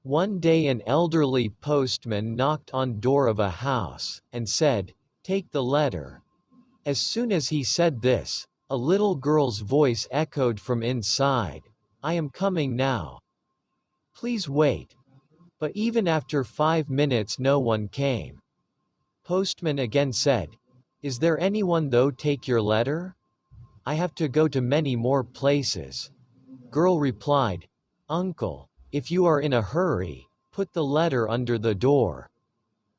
One day an elderly postman knocked on door of a house, and said, "Take the letter." As soon as he said this, a little girl's voice echoed from inside, "I am coming now. Please wait." But even after 5 minutes no one came. Postman again said, "Is there anyone though take your letter? I have to go to many more places." Girl replied, "Uncle, if you are in a hurry, put the letter under the door.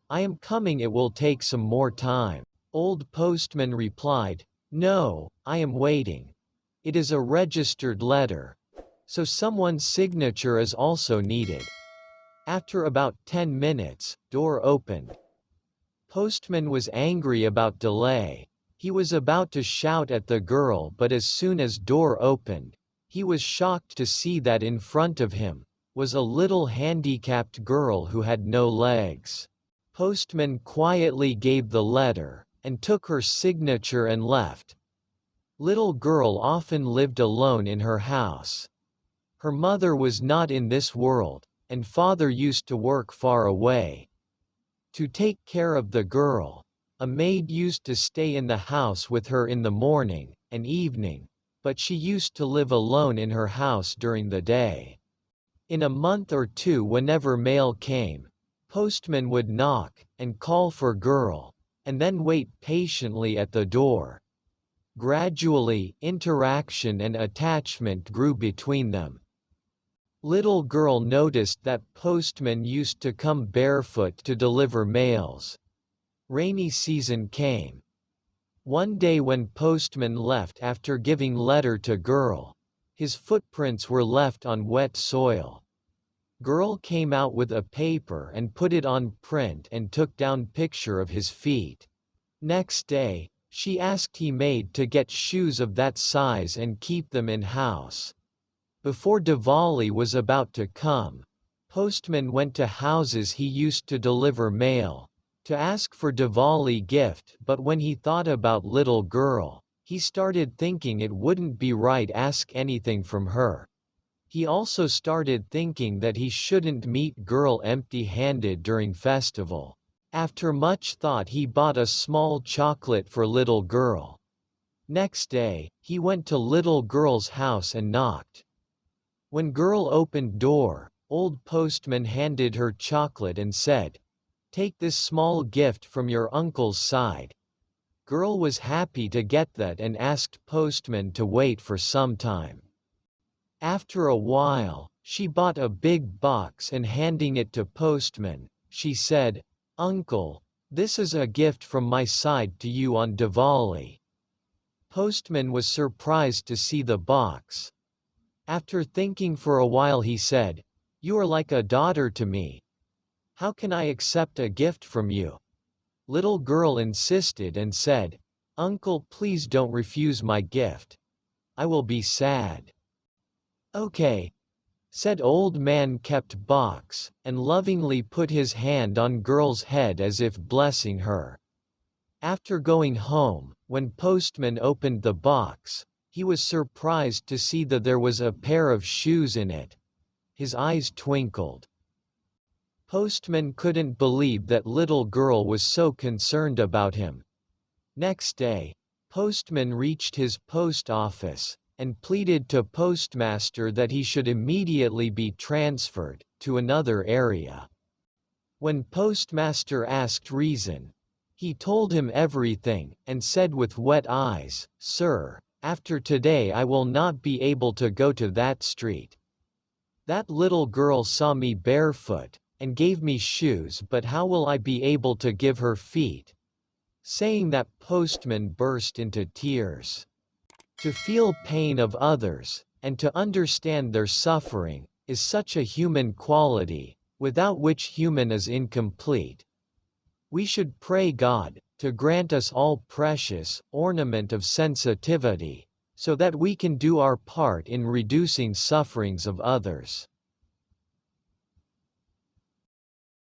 I am coming, it will take some more time." Old postman replied, "No, I am waiting. It is a registered letter, so someone's signature is also needed." After about 10 minutes, door opened. Postman was angry about delay. He was about to shout at the girl, but as soon as door opened, he was shocked to see that in front of him was a little handicapped girl who had no legs. Postman quietly gave the letter, and took her signature and left. Little girl often lived alone in her house. Her mother was not in this world, and father used to work far away. To take care of the girl, a maid used to stay in the house with her in the morning and evening, but she used to live alone in her house during the day. In a month or two, whenever mail came, postman would knock and call for girl, and then wait patiently at the door. Gradually, interaction and attachment grew between them. Little girl noticed that postman used to come barefoot to deliver mails. Rainy season came. One day when postman left after giving letter to girl, his footprints were left on wet soil. Girl came out with a paper and put it on print and took down picture of his feet. Next day, she asked he maid to get shoes of that size and keep them in house. Before Diwali was about to come, postman went to houses he used to deliver mail, to ask for Diwali gift, but when he thought about little girl, he started thinking it wouldn't be right ask anything from her. He also started thinking that he shouldn't meet girl empty-handed during festival. After much thought he bought a small chocolate for little girl. Next day, he went to little girl's house and knocked. When girl opened door, old postman handed her chocolate and said, "Take this small gift from your uncle's side." Girl was happy to get that and asked postman to wait for some time. After a while, she bought a big box and handing it to postman, she said, "Uncle, this is a gift from my side to you on Diwali." Postman was surprised to see the box. After thinking for a while he said, "You are like a daughter to me. How can I accept a gift from you?" Little girl insisted and said, "Uncle, please don't refuse my gift. I will be sad." "Okay," said old man, kept box, and lovingly put his hand on girl's head as if blessing her. After going home, when postman opened the box, he was surprised to see that there was a pair of shoes in it. His eyes twinkled. Postman couldn't believe that little girl was so concerned about him. Next day, postman reached his post office, and pleaded to postmaster that he should immediately be transferred to another area. When postmaster asked reason, he told him everything, and said with wet eyes, "Sir, after today I will not be able to go to that street. That little girl saw me barefoot, and gave me shoes, but how will I be able to give her feet?" Saying that, postman burst into tears. To feel pain of others, and to understand their suffering, is such a human quality, without which human is incomplete. We should pray God to grant us all precious ornament of sensitivity, so that we can do our part in reducing sufferings of others.